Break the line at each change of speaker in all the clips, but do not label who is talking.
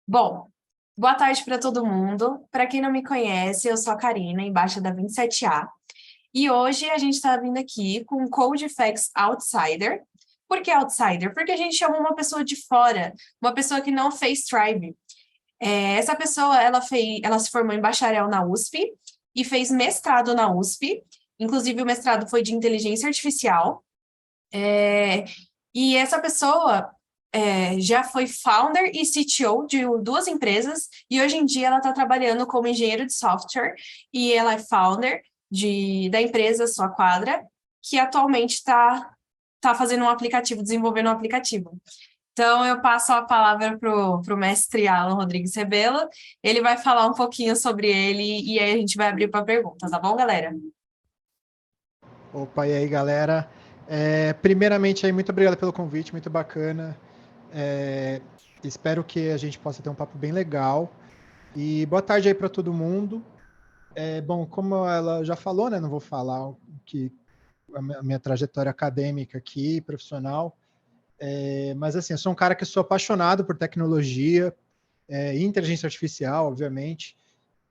Bom, boa tarde para todo mundo. Para quem não me conhece, eu sou a Karina, embaixo da 27A. E hoje a gente está vindo aqui com o Code Facts Outsider. Por que Outsider? Porque a gente chama uma pessoa de fora, uma pessoa que não fez Tribe. Essa pessoa, ela se formou em bacharel na USP e fez mestrado na USP. Inclusive, o mestrado foi de inteligência artificial. É, e essa pessoa já foi founder e CTO de duas empresas, e hoje em dia ela está trabalhando como engenheiro de software, e ela é founder da empresa Sua Quadra, que atualmente tá fazendo um aplicativo, desenvolvendo um aplicativo. Então, eu passo a palavra para o mestre Alan Rodrigues Rebelo. Ele vai falar um pouquinho sobre ele e aí a gente vai abrir para perguntas, tá bom, galera?
Opa, e aí, galera? Primeiramente, aí, muito obrigado pelo convite, muito bacana. É, Espero que a gente possa ter um papo bem legal. E boa tarde aí para todo mundo. Bom, como ela já falou, né? Não vou falar que a minha trajetória acadêmica aqui, profissional. Mas assim, eu sou um cara que sou apaixonado por tecnologia, e inteligência artificial, obviamente.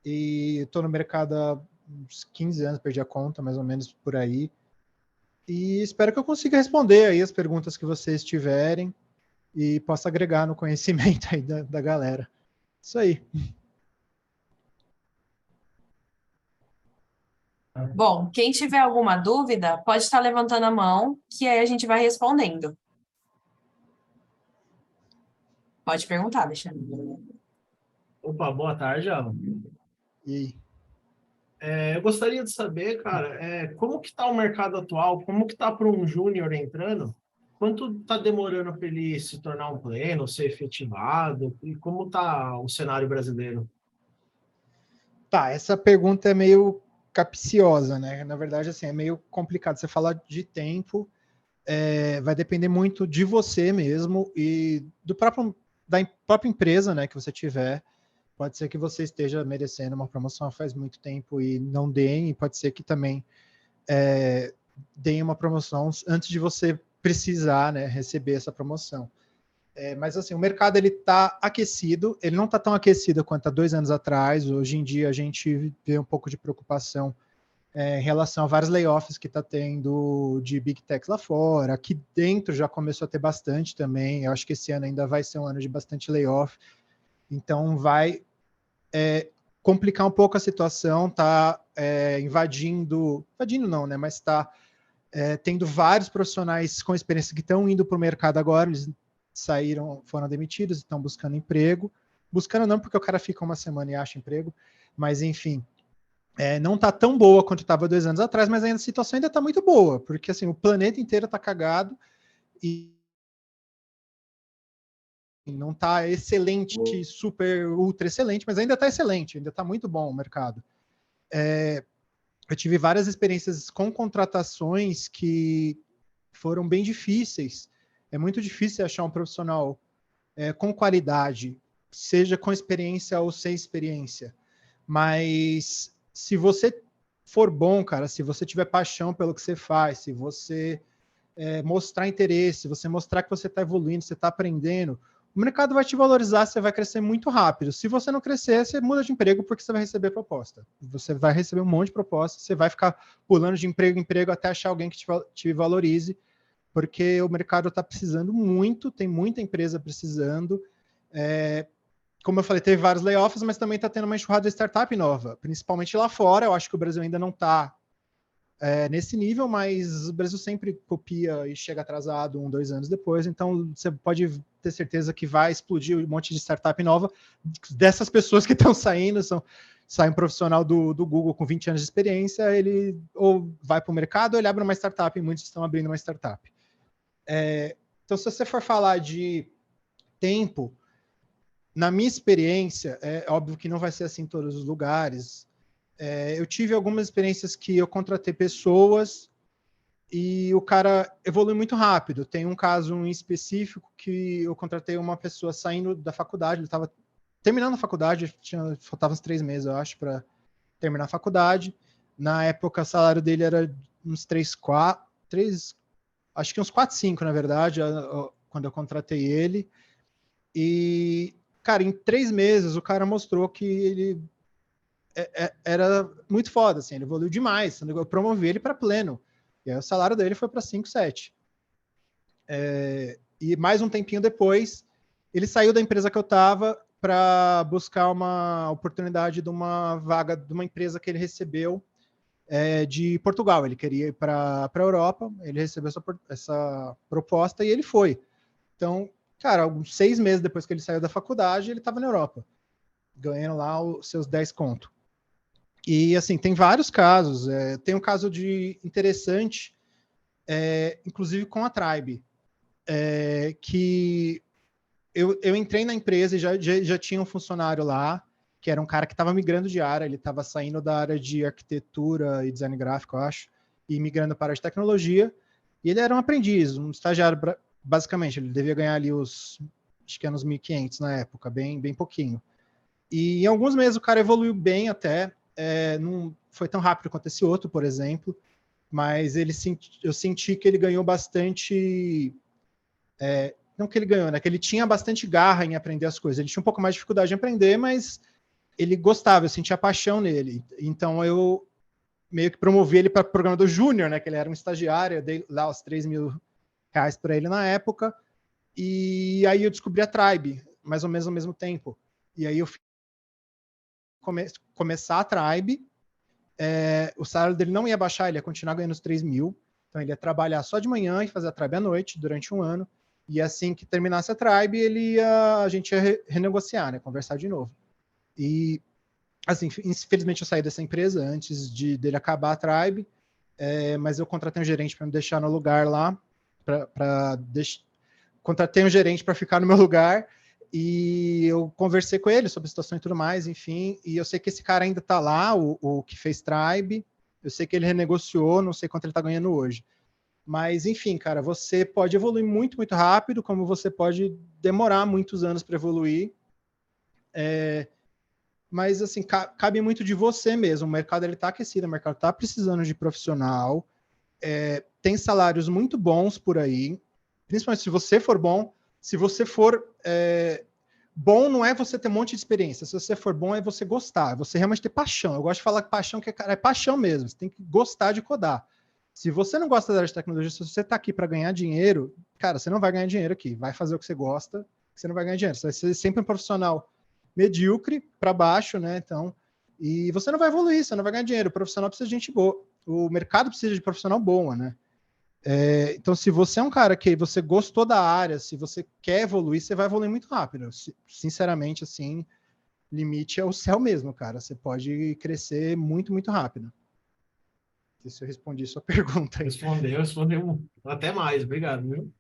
E estou no mercado há uns 15 anos, perdi a conta, mais ou menos por aí. E espero que eu consiga responder aí as perguntas que vocês tiverem e possa agregar no conhecimento aí da galera. Isso aí.
Bom, quem tiver alguma dúvida, pode estar levantando a mão, que aí a gente vai respondendo. Pode perguntar, Alexandre.
Opa, boa tarde, Alan.
E aí?
Eu gostaria de saber, cara, como que está o mercado atual? Como que está para um júnior entrando? Quanto está demorando para ele se tornar um pleno, ser efetivado? E como está o cenário brasileiro?
Tá, essa pergunta é meio capciosa, né? Na verdade, assim, é meio complicado. Você falar de tempo, vai depender muito de você mesmo e da própria empresa, né, que você tiver. Pode ser que você esteja merecendo uma promoção faz muito tempo e não deem, e pode ser que também deem uma promoção antes de você precisar, né, receber essa promoção. Mas assim, o mercado ele está aquecido, ele não está tão aquecido quanto há 2 anos atrás. Hoje em dia a gente vê um pouco de preocupação em relação a vários layoffs que está tendo de Big Techs lá fora. Aqui dentro já começou a ter bastante também. Eu acho que esse ano ainda vai ser um ano de bastante layoff. Então vai complicar um pouco a situação, tá invadindo não, né? Mas está tendo vários profissionais com experiência que estão indo para o mercado agora. Eles foram demitidos, estão buscando emprego. Buscando não porque o cara fica uma semana e acha emprego, mas enfim, não está tão boa quanto estava 2 anos atrás, mas ainda a situação ainda está muito boa, porque assim, o planeta inteiro está cagado e não está excelente, super, ultra excelente, mas ainda está excelente, ainda está muito bom o mercado. Eu tive várias experiências com contratações que foram bem difíceis. É muito difícil achar um profissional com qualidade, seja com experiência ou sem experiência. Mas se você for bom, cara, se você tiver paixão pelo que você faz, se você mostrar interesse, se você mostrar que você está evoluindo, você está aprendendo, o mercado vai te valorizar, você vai crescer muito rápido. Se você não crescer, você muda de emprego porque você vai receber proposta. Você vai receber um monte de proposta, você vai ficar pulando de emprego em emprego até achar alguém que te valorize, porque o mercado está precisando muito, tem muita empresa precisando. Como eu falei, teve vários layoffs, mas também está tendo uma enxurrada de startup nova, principalmente lá fora. Eu acho que o Brasil ainda não está nesse nível, mas o Brasil sempre copia e chega atrasado 1, 2 anos depois, então você pode ter certeza que vai explodir um monte de startup nova dessas pessoas que estão saindo. Sai um profissional do Google com 20 anos de experiência, ele ou vai para o mercado ou ele abre uma startup, e muitos estão abrindo uma startup. Então, se você for falar de tempo, na minha experiência, é óbvio que não vai ser assim em todos os lugares. Eu tive algumas experiências que eu contratei pessoas e o cara evolui muito rápido. Tem um caso em específico que eu contratei uma pessoa saindo da faculdade, ele estava terminando a faculdade, faltavam uns 3 meses, eu acho, para terminar a faculdade. Na época, o salário dele era uns 3, 4, 3, acho que uns 4, 5, na verdade, quando eu contratei ele. E cara, em 3 meses o cara mostrou que ele era muito foda, assim, ele evoluiu demais. Eu promovi ele para pleno. E aí o salário dele foi para 5, 7. E mais um tempinho depois, ele saiu da empresa que eu estava para buscar uma oportunidade de uma vaga de uma empresa que ele recebeu de Portugal. Ele queria ir para a Europa, ele recebeu essa proposta e ele foi. Então, cara, uns 6 meses depois que ele saiu da faculdade, ele estava na Europa, ganhando lá os seus 10 conto. E, assim, tem vários casos. Tem um caso interessante, inclusive com a Tribe, que eu entrei na empresa e já tinha um funcionário lá, que era um cara que estava migrando de área, ele estava saindo da área de arquitetura e design gráfico, eu acho, e migrando para a área de tecnologia, e ele era um aprendiz, um estagiário, basicamente, ele devia ganhar ali acho que era uns 1.500 na época, bem, bem pouquinho. E em alguns meses o cara evoluiu bem até, não foi tão rápido quanto esse outro, por exemplo, mas eu senti que ele ganhou bastante... não que ele ganhou, né? Que ele tinha bastante garra em aprender as coisas. Ele tinha um pouco mais de dificuldade em aprender, mas ele gostava, eu sentia paixão nele. Então eu meio que promovi ele para programador júnior, né? Que ele era um estagiário, eu dei lá os R$3.000 para ele na época. E aí eu descobri a Tribe, mais ou menos ao mesmo tempo. E aí eu começar a Tribe, o salário dele não ia baixar, ele ia continuar ganhando os 3.000. Então ele ia trabalhar só de manhã e fazer a Tribe à noite durante um ano. E assim que terminasse a Tribe, a gente ia renegociar, né? Conversar de novo. E, assim, infelizmente eu saí dessa empresa antes dele acabar a Tribe, mas eu contratei um gerente para me deixar no lugar lá, contratei um gerente para ficar no meu lugar, e eu conversei com ele sobre a situação e tudo mais, enfim, e eu sei que esse cara ainda está lá, o que fez Tribe, eu sei que ele renegociou, não sei quanto ele está ganhando hoje. Mas, enfim, cara, você pode evoluir muito, muito rápido, como você pode demorar muitos anos para evoluir. Mas, assim, cabe muito de você mesmo. O mercado está aquecido, o mercado está precisando de profissional. Tem salários muito bons por aí, principalmente se você for bom. Se você for bom, não é você ter um monte de experiência. Se você for bom, é você gostar, é você realmente ter paixão. Eu gosto de falar que paixão, cara, é paixão mesmo. Você tem que gostar de codar. Se você não gosta da área de tecnologia, se você está aqui para ganhar dinheiro, cara, você não vai ganhar dinheiro aqui. Vai fazer o que você gosta, você não vai ganhar dinheiro. Você vai ser sempre um profissional medíocre para baixo, né? Então, e você não vai evoluir, você não vai ganhar dinheiro. O profissional precisa de gente boa. O mercado precisa de profissional bom, né? Então, se você é um cara que você gostou da área, se você quer evoluir, você vai evoluir muito rápido. Sinceramente, assim, limite é o céu mesmo, cara. Você pode crescer muito, muito rápido. Não sei se eu respondi sua pergunta aí.
Respondeu até mais, obrigado, viu?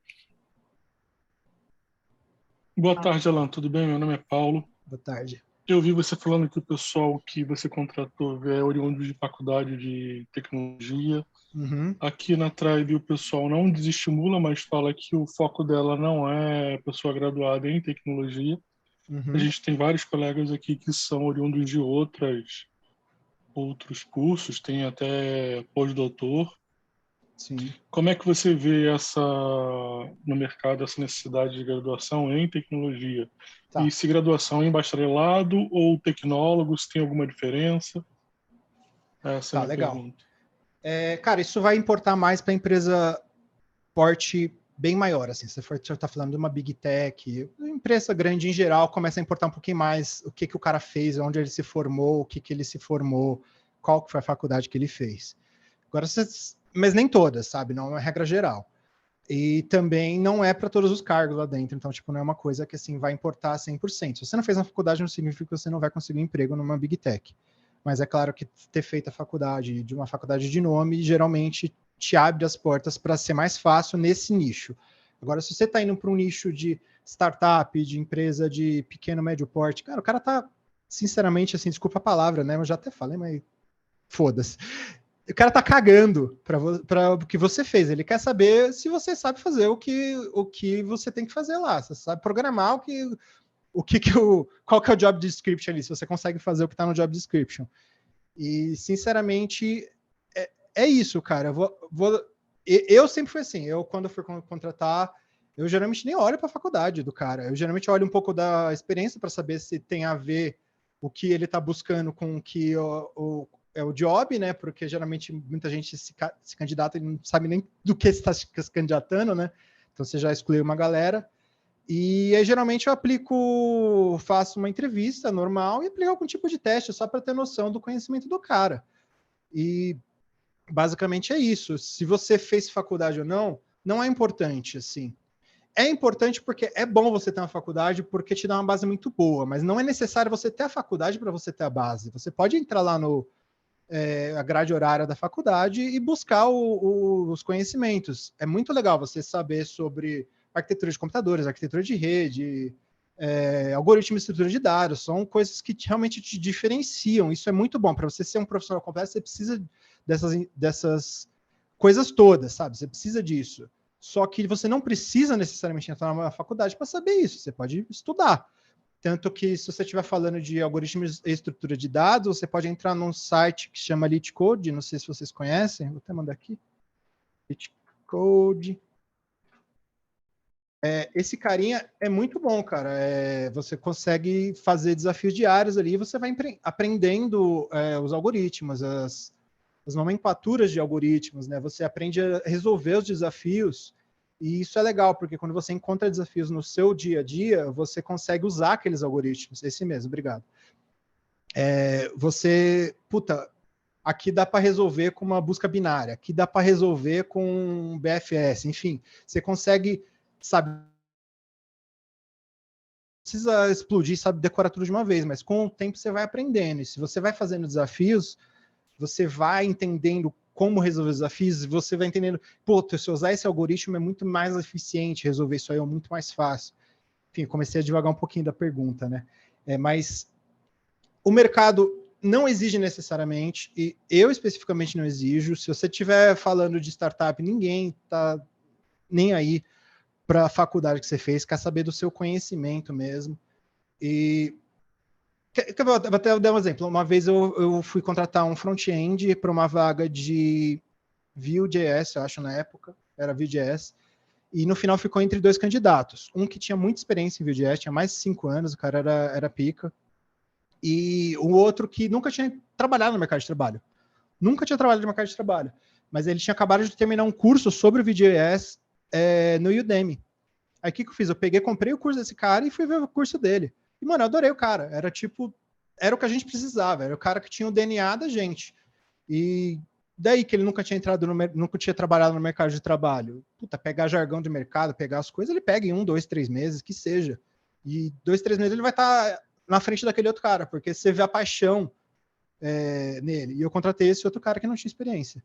Boa tarde, Alan. Tudo bem? Meu nome é Paulo.
Boa tarde.
Eu vi você falando que o pessoal que você contratou é oriundo de faculdade de tecnologia.
Uhum.
Aqui na Tribe o pessoal não desestimula, mas fala que o foco dela não é pessoa graduada em tecnologia.
Uhum.
A gente tem vários colegas aqui que são oriundos de outros cursos, tem até pós-doutor.
Sim.
Como é que você vê no mercado essa necessidade de graduação em tecnologia?
Tá.
E se graduação em bacharelado ou tecnólogo, se tem alguma diferença? Essa é a minha
Legal.
pergunta.
Cara, isso vai importar mais para empresa porte bem maior, assim, se você está falando de uma Big Tech, empresa grande em geral, começa a importar um pouquinho mais o que o cara fez, onde ele se formou, o que ele se formou, qual que foi a faculdade que ele fez. Agora, mas nem todas, sabe? Não é uma regra geral. E também não é para todos os cargos lá dentro, então, tipo, não é uma coisa que, assim, vai importar 100%. Se você não fez uma faculdade, não significa que você não vai conseguir um emprego numa Big Tech. Mas é claro que ter feito a faculdade, de uma faculdade de nome, geralmente te abre as portas para ser mais fácil nesse nicho. Agora, se você está indo para um nicho de startup, de empresa de pequeno, médio porte, cara, o cara tá, sinceramente, assim, desculpa a palavra, né? Eu já até falei, mas foda-se. O cara tá cagando para o que você fez. Ele quer saber se você sabe fazer o que você tem que fazer lá. Você sabe programar qual que é o job description ali, se você consegue fazer o que está no job description. E, sinceramente, é isso, cara. Eu sempre fui assim. Quando eu fui contratar, eu geralmente nem olho para a faculdade do cara. Eu geralmente olho um pouco da experiência para saber se tem a ver o que ele está buscando com o que é o job, né? Porque geralmente muita gente se candidata e não sabe nem do que está se candidatando, né? Então você já excluiu uma galera. E aí, geralmente eu faço uma entrevista normal e aplico algum tipo de teste, só para ter noção do conhecimento do cara. E basicamente é isso. Se você fez faculdade ou não, não é importante, assim. É importante porque é bom você ter uma faculdade, porque te dá uma base muito boa, mas não é necessário você ter a faculdade para você ter a base. Você pode entrar lá no a grade horária da faculdade e buscar os conhecimentos. É muito legal você saber sobre arquitetura de computadores, arquitetura de rede, algoritmo e estrutura de dados. São coisas que realmente te diferenciam. Isso é muito bom. Para você ser um profissional completo, você precisa dessas coisas todas, sabe? Você precisa disso. Só que você não precisa necessariamente entrar numa faculdade para saber isso. Você pode estudar. Tanto que, se você estiver falando de algoritmos e estrutura de dados, você pode entrar num site que se chama LeetCode, não sei se vocês conhecem, vou até mandar aqui. LeetCode. Esse carinha é muito bom, cara. Você consegue fazer desafios diários ali, você vai aprendendo os algoritmos, as nomenclaturas de algoritmos, né? Você aprende a resolver os desafios. E isso é legal, porque quando você encontra desafios no seu dia a dia, você consegue usar aqueles algoritmos. Esse mesmo, obrigado. Aqui dá para resolver com uma busca binária, aqui dá para resolver com um BFS, enfim. Você consegue, sabe, precisa explodir, sabe, decorar tudo de uma vez, mas com o tempo você vai aprendendo. E se você vai fazendo desafios, você vai entendendo como resolver os desafios, você vai entendendo, se eu usar esse algoritmo é muito mais eficiente, resolver isso aí é muito mais fácil. Enfim, comecei a devagar um pouquinho da pergunta, né? Mas o mercado não exige necessariamente, e eu especificamente não exijo. Se você estiver falando de startup, ninguém está nem aí para a faculdade que você fez, quer saber do seu conhecimento mesmo. E eu vou até dar um exemplo. Uma vez eu fui contratar um front-end para uma vaga de Vue.js, eu acho, na época, era Vue.js, e no final ficou entre dois candidatos. Um que tinha muita experiência em Vue.js, tinha mais de 5 anos, o cara era pica, e o outro que nunca tinha trabalhado no mercado de trabalho. Nunca tinha trabalhado no mercado de trabalho, mas ele tinha acabado de terminar um curso sobre o Vue.js no Udemy. Aí o que eu fiz? Comprei o curso desse cara e fui ver o curso dele. E, mano, eu adorei o cara. Era o que a gente precisava. Era o cara que tinha o DNA da gente. E daí que ele nunca tinha nunca tinha trabalhado no mercado de trabalho. Pegar jargão de mercado, pegar as coisas, ele pega em 1, 2, 3 meses, que seja. E 2, 3 meses ele vai estar na frente daquele outro cara, porque você vê a paixão nele. E eu contratei esse outro cara que não tinha experiência.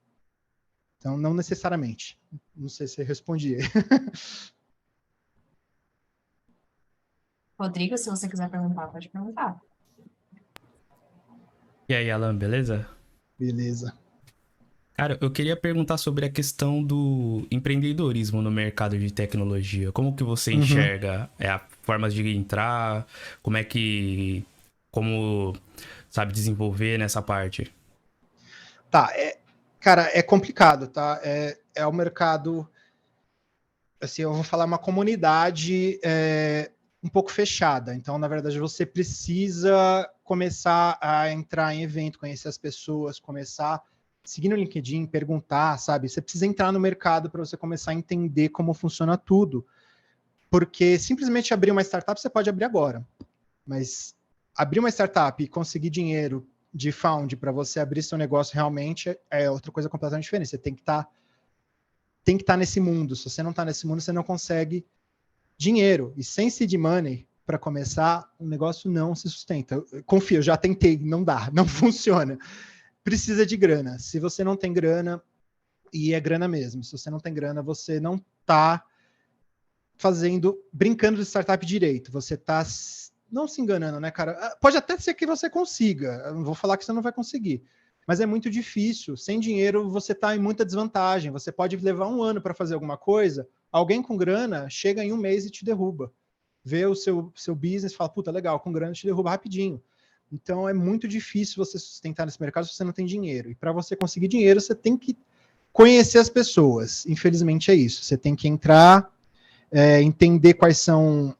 Então, não necessariamente. Não sei se eu respondi.
Rodrigo, se você quiser perguntar, pode perguntar.
E aí, Alan, beleza?
Beleza.
Cara, eu queria perguntar sobre a questão do empreendedorismo no mercado de tecnologia. Como que você enxerga formas de entrar? Como sabe desenvolver nessa parte?
Tá, cara, é complicado, tá? É o mercado, assim, eu vou falar uma comunidade um pouco fechada. Então, na verdade, você precisa começar a entrar em evento, conhecer as pessoas, começar a seguir no LinkedIn, perguntar, sabe? Você precisa entrar no mercado para você começar a entender como funciona tudo. Porque simplesmente abrir uma startup você pode abrir agora. Mas abrir uma startup e conseguir dinheiro de found para você abrir seu negócio realmente é outra coisa completamente diferente. Você tem que estar nesse mundo. Se você não está nesse mundo, você não consegue dinheiro. E sem seed money, para começar, o negócio não se sustenta. Confia, eu já tentei, não dá, não funciona. Precisa de grana. Se você não tem grana, e é grana mesmo, se você não tem grana, você não está brincando de startup direito. Você está não se enganando, né, cara? Pode até ser que você consiga. Eu não vou falar que você não vai conseguir. Mas é muito difícil. Sem dinheiro, você está em muita desvantagem. Você pode levar 1 ano para fazer alguma coisa. Alguém com grana chega em 1 mês e te derruba. Vê o seu business e fala, puta, legal, com grana te derruba rapidinho. Então é muito difícil você sustentar nesse mercado se você não tem dinheiro. E para você conseguir dinheiro, você tem que conhecer as pessoas. Infelizmente é isso. Você tem que entrar entender quais são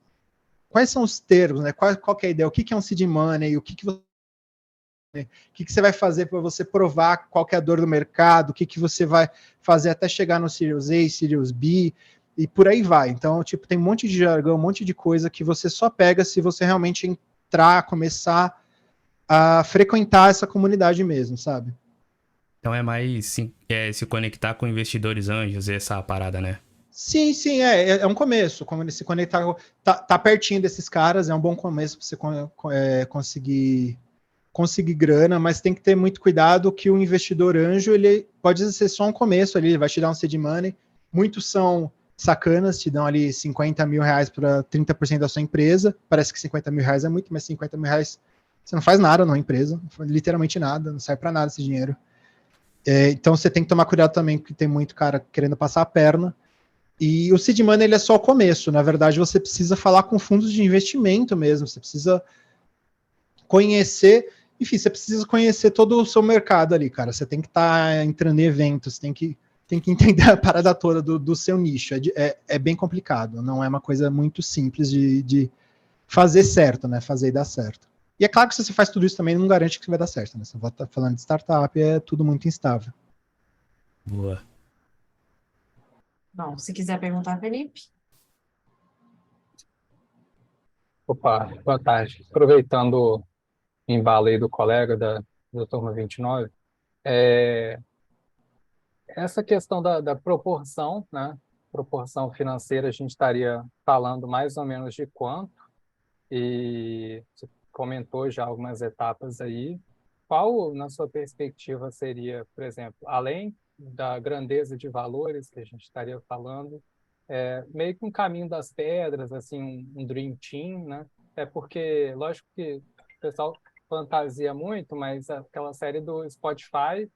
os termos, né? Qual que é a ideia, o que é um seed money, o que você vai fazer para você provar qual que é a dor do mercado, o que você vai fazer até chegar no Series A, Series B, e por aí vai. Então, tipo, tem um monte de jargão, um monte de coisa que você só pega se você realmente entrar, começar a frequentar essa comunidade mesmo, sabe?
Então é mais se conectar com investidores anjos, essa parada, né?
Sim, é um começo. Como ele se conectar, tá pertinho desses caras, é um bom começo para você conseguir grana, mas tem que ter muito cuidado que o investidor anjo, ele pode ser só um começo ali, ele vai te dar um seed money. Muitos são sacanas, te dão ali 50 mil reais para 30% da sua empresa. Parece que 50 mil reais é muito, mas 50 mil reais você não faz nada numa empresa, literalmente nada, não serve para nada esse dinheiro. Então você tem que tomar cuidado também, porque tem muito cara querendo passar a perna. E o seed money, ele é só o começo. Na verdade, você precisa falar com fundos de investimento mesmo, você precisa conhecer, enfim, você precisa conhecer todo o seu mercado ali, cara. Você tem que estar entrando em eventos, tem que entender a parada toda do seu nicho. É bem complicado, não é uma coisa muito simples de fazer certo, né? Fazer e dar certo. E é claro que se você faz tudo isso também, não garante que vai dar certo, né? Você vai estar falando de startup, é tudo muito instável.
Boa.
Bom, se quiser perguntar, Felipe.
Opa, boa tarde. Aproveitando o embalo aí do colega da turma 29, é, essa questão da proporção, né? Proporção financeira, a gente estaria falando mais ou menos de quanto, e você comentou já algumas etapas aí. Qual, na sua perspectiva, seria, por exemplo, além da grandeza de valores que a gente estaria falando, meio que um caminho das pedras, assim, um dream team, né? É porque, lógico que o pessoal fantasia muito, mas aquela série do Spotify,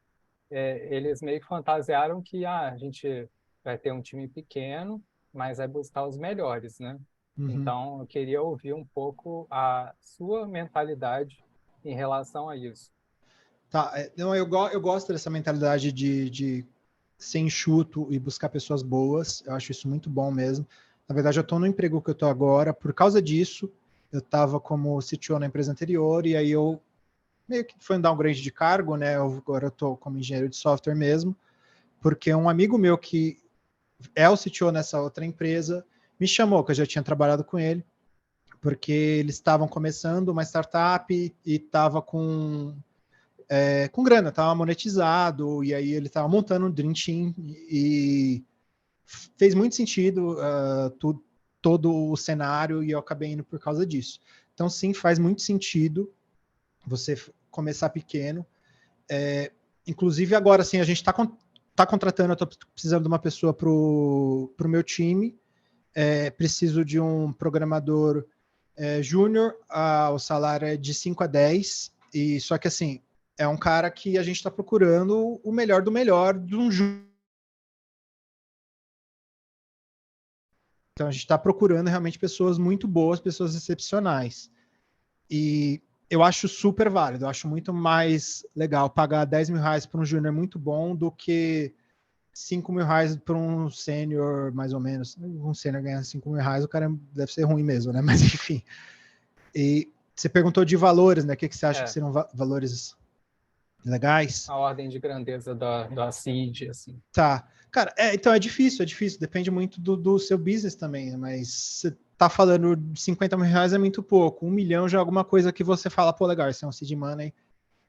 eles meio que fantasiaram que a gente vai ter um time pequeno, mas vai buscar os melhores, né?
Uhum.
Então, eu queria ouvir um pouco a sua mentalidade em relação a isso.
Tá, não, eu gosto dessa mentalidade de ser enxuto e buscar pessoas boas. Eu acho isso muito bom mesmo. Na verdade, eu estou no emprego que eu estou agora. Por causa disso, eu estava como CTO na empresa anterior e aí eu meio que foi um downgrade de cargo, né? Agora eu estou como engenheiro de software mesmo, porque um amigo meu que é o CTO nessa outra empresa me chamou, que eu já tinha trabalhado com ele, porque eles estavam começando uma startup e estava com grana, estava monetizado, e aí ele estava montando um Dream Team, e fez muito sentido todo o cenário, e eu acabei indo por causa disso. Então, sim, faz muito sentido você começar pequeno. Inclusive, agora, sim, a gente está contratando, eu estou precisando de uma pessoa para o meu time, preciso de um programador júnior, o salário é de 5 a 10, e só que, assim, é um cara que a gente está procurando o melhor do melhor de um júnior. Então, a gente está procurando realmente pessoas muito boas, pessoas excepcionais. E eu acho super válido, eu acho muito mais legal pagar 10 mil reais para um júnior muito bom do que 5 mil reais para um sênior, mais ou menos. Um sênior ganhando 5 mil reais, o cara deve ser ruim mesmo, né? Mas, enfim. E você perguntou de valores, né? O que você acha que seriam valores legais?
A ordem de grandeza da seed, assim.
Tá. Cara, então é difícil, depende muito do seu business também, mas você tá falando de 50 mil reais é muito pouco, 1 milhão já é alguma coisa que você fala, pô, legal, isso é um seed money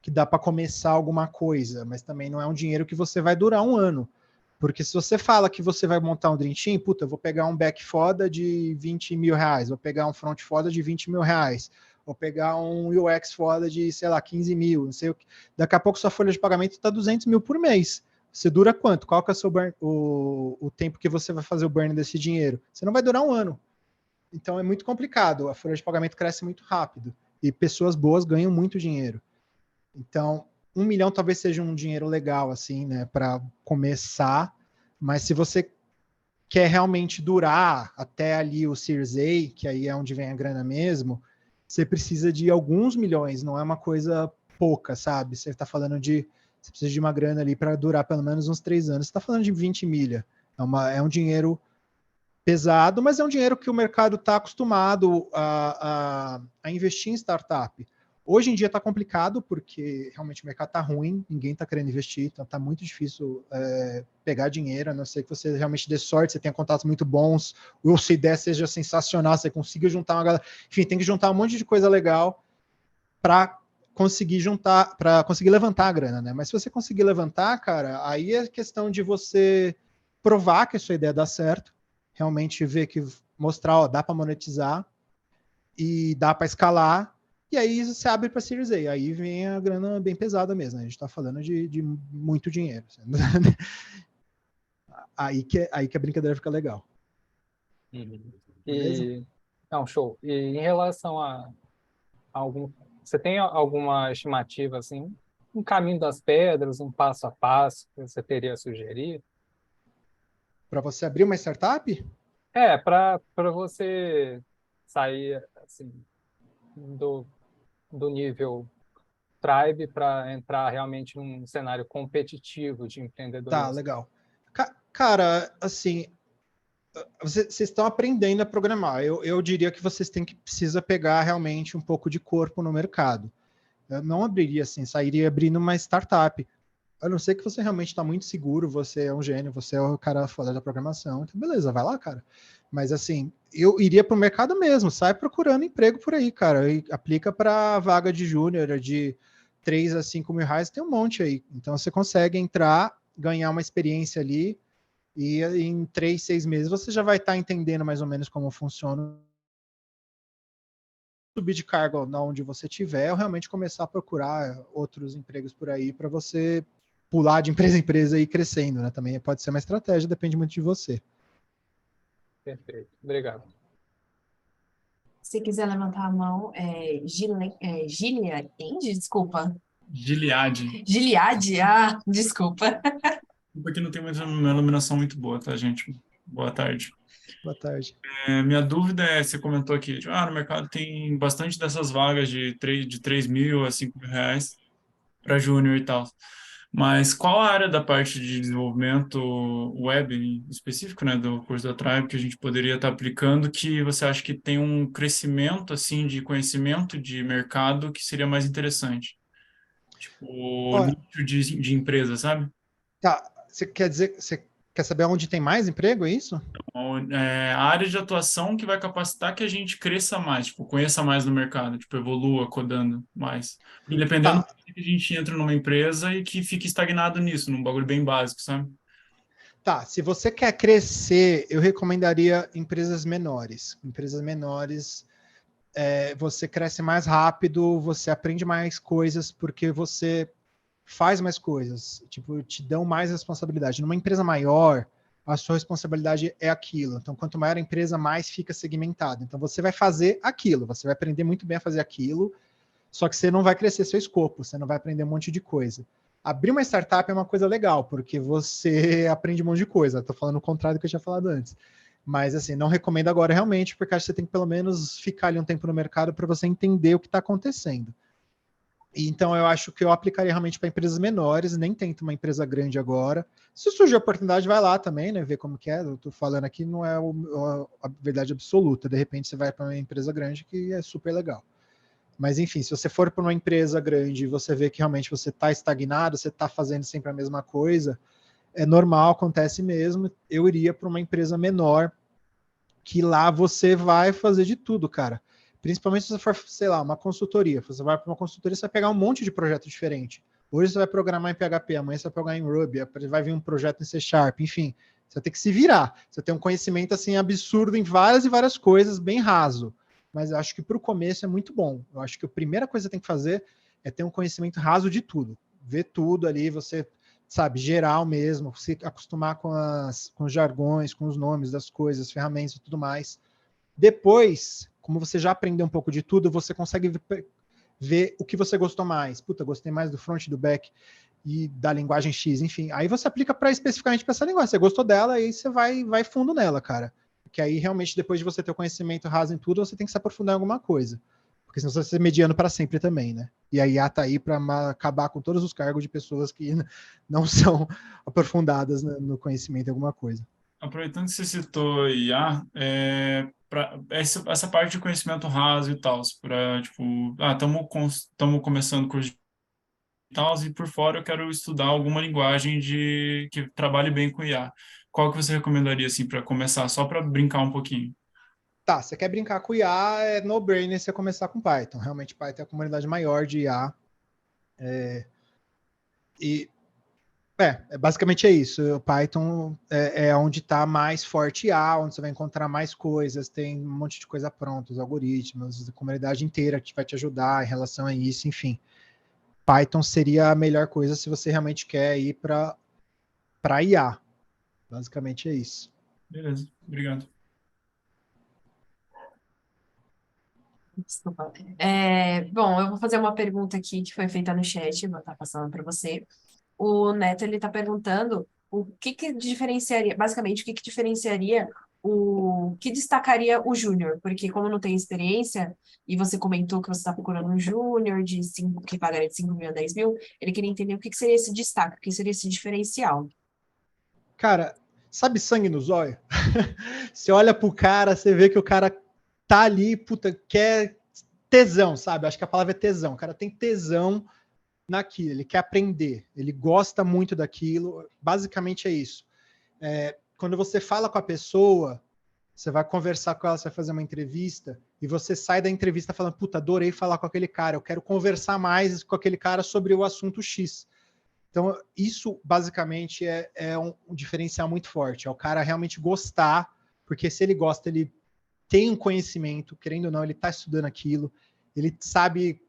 que dá para começar alguma coisa, mas também não é um dinheiro que você vai durar um ano, porque se você fala que você vai montar um Dream Team, puta, eu vou pegar um back foda de 20 mil reais, vou pegar um front foda de 20 mil reais, vou pegar um UX foda de, sei lá, 15 mil, não sei o que. Daqui a pouco sua folha de pagamento está 200 mil por mês. Você dura quanto? Qual que é o tempo que você vai fazer o burn desse dinheiro? Você não vai durar um ano. Então é muito complicado. A folha de pagamento cresce muito rápido. E pessoas boas ganham muito dinheiro. Então, 1 milhão talvez seja um dinheiro legal, assim, né, para começar. Mas se você quer realmente durar até ali o Series A, que aí é onde vem a grana mesmo, você precisa de alguns milhões, não é uma coisa pouca, sabe? Você está falando você precisa de uma grana ali para durar pelo menos uns 3 anos. Você está falando de 20 milha. É um dinheiro pesado, mas é um dinheiro que o mercado está acostumado a investir em startup. Hoje em dia está complicado, porque realmente o mercado está ruim, ninguém está querendo investir, então está muito difícil pegar dinheiro, a não ser que você realmente dê sorte, você tenha contatos muito bons, ou se a ideia seja sensacional, você consiga juntar uma galera. Enfim, tem que juntar um monte de coisa legal para conseguir juntar, para conseguir levantar a grana, né? Mas se você conseguir levantar, cara, aí é questão de você provar que a sua ideia dá certo, realmente ver que mostrar, ó, dá para monetizar e dá para escalar. E aí você abre para Series A, aí vem a grana bem pesada mesmo, né? A gente está falando de muito dinheiro. aí que a brincadeira fica legal. Beleza?
Não, show. E em relação a algum... Você tem alguma estimativa, assim, um caminho das pedras, um passo a passo que você teria a sugerir?
Para você abrir uma startup?
Para você sair, assim, do nível Tribe para entrar realmente num cenário competitivo de
Tá,
empreendedorismo.
legal. Cara, assim, vocês estão aprendendo a programar. Eu diria que vocês precisa pegar realmente um pouco de corpo no mercado. Eu não abriria assim, sairia abrindo uma startup. A não ser que você realmente está muito seguro, você é um gênio, você é o cara foda da programação. Então, beleza, vai lá, cara. Mas assim, eu iria para o mercado mesmo, sai procurando emprego por aí, cara. E aplica para vaga de júnior, de 3 a 5 mil reais, tem um monte aí. Então você consegue entrar, ganhar uma experiência ali, e em 3, 6 meses você já vai estar entendendo mais ou menos como funciona, subir de cargo onde você tiver, ou realmente começar a procurar outros empregos por aí para você pular de empresa em empresa e ir crescendo, né? Também pode ser uma estratégia, depende muito de você.
Perfeito. Obrigado.
Se quiser levantar a mão, Giliade, desculpa.
Gilead.
Gileade, desculpa.
Aqui não tem uma iluminação muito boa, tá, gente? Boa tarde.
Boa tarde.
Minha dúvida é, você comentou aqui, no mercado tem bastante dessas vagas de 3 mil a 5 mil reais para júnior e tal. Mas qual a área da parte de desenvolvimento web, em específico, né, do curso da Tribe, que a gente poderia estar aplicando, que você acha que tem um crescimento, assim, de conhecimento de mercado que seria mais interessante? Tipo,
Olha,
nicho de empresa, sabe?
tá, você quer saber onde tem mais emprego, é isso?
A área de atuação que vai capacitar que a gente cresça mais, tipo, conheça mais no mercado, tipo, evolua codando mais. Porque dependendo,
Tá,
que a gente entra numa empresa e que fique estagnado nisso, num bagulho bem básico, sabe?
tá. Se você quer crescer, eu recomendaria empresas menores. Empresas menores, você cresce mais rápido, você aprende mais coisas, porque você faz mais coisas, tipo, te dão mais responsabilidade. Numa empresa maior, a sua responsabilidade é aquilo. Então, quanto maior a empresa, mais fica segmentado. Então, você vai fazer aquilo, você vai aprender muito bem a fazer aquilo, só que você não vai crescer seu escopo, você não vai aprender um monte de coisa. Abrir uma startup é uma coisa legal, porque você aprende um monte de coisa. Estou falando o contrário do que eu tinha falado antes. Mas, assim, não recomendo agora realmente, porque acho que você tem que pelo menos ficar ali um tempo no mercado para você entender o que está acontecendo. Então, eu acho que eu aplicaria realmente para empresas menores, nem tento uma empresa grande agora. Se surgir a oportunidade, vai lá também, né? Ver como que é. Eu estou falando aqui, não é a verdade absoluta. De repente, você vai para uma empresa grande que é super legal. Mas, enfim, se você for para uma empresa grande e você vê que realmente você está estagnado, você está fazendo sempre a mesma coisa, é normal, acontece mesmo. Eu iria para uma empresa menor, que lá você vai fazer de tudo, cara. Principalmente se você for, sei lá, uma consultoria. Você vai para uma consultoria, você vai pegar um monte de projeto diferente. Hoje você vai programar em PHP, amanhã você vai programar em Ruby, vai vir um projeto em C Sharp, enfim. Você vai ter que se virar. Você tem um conhecimento assim absurdo em várias e várias coisas, bem raso. Mas eu acho que para o começo é muito bom. Eu acho que a primeira coisa que você tem que fazer é ter um conhecimento raso de tudo. Ver tudo ali, você, sabe, geral mesmo, se acostumar com os jargões, com os nomes das coisas, ferramentas e tudo mais. Depois, como você já aprendeu um pouco de tudo, você consegue ver o que você gostou mais. Puta, gostei mais do front, do back e da linguagem X, enfim. Aí você aplica especificamente para essa linguagem. Você gostou dela, aí você vai fundo nela, cara. Porque aí realmente, depois de você ter o conhecimento raso em tudo, você tem que se aprofundar em alguma coisa. Porque senão você vai ser mediano para sempre também, né? E a IA tá aí para acabar com todos os cargos de pessoas que não são aprofundadas no conhecimento de alguma coisa.
aproveitando que você citou IA, para essa parte de conhecimento raso e tal, para, tipo, estamos começando curso de tal, e por fora eu quero estudar alguma linguagem que trabalhe bem com IA. Qual que você recomendaria, assim, para começar, só para brincar um pouquinho?
Tá, você quer brincar com IA, é no-brainer você começar com Python. Realmente, Python é a comunidade maior de IA. E basicamente é isso. O Python é onde está mais forte IA, onde você vai encontrar mais coisas, tem um monte de coisa pronta, os algoritmos, a comunidade inteira que vai te ajudar em relação a isso, enfim. Python seria a melhor coisa se você realmente quer ir para IA. Basicamente é isso.
Beleza, obrigado.
Desculpa. Bom, eu vou fazer uma pergunta aqui que foi feita no chat, vou estar passando para você. O Neto, ele está perguntando o que que diferenciaria, basicamente, o que que diferenciaria o que destacaria o júnior, porque como não tem experiência, e você comentou que você está procurando um júnior de 5, que pagaria de 5 mil a 10 mil, ele queria entender o que que seria esse destaque, o que seria esse diferencial.
Cara, sabe sangue no zóio? Você olha pro cara, você vê que o cara tá ali, puta, quer tesão, sabe? Acho que a palavra é tesão. O cara tem tesão naquilo, ele quer aprender, ele gosta muito daquilo. Basicamente é isso. Quando você fala com a pessoa, você vai conversar com ela, você vai fazer uma entrevista, e você sai da entrevista falando, puta, adorei falar com aquele cara, eu quero conversar mais com aquele cara sobre o assunto X. Então, isso basicamente é um diferencial muito forte. É o cara realmente gostar, porque se ele gosta, ele tem um conhecimento, querendo ou não, ele está estudando aquilo, ele sabe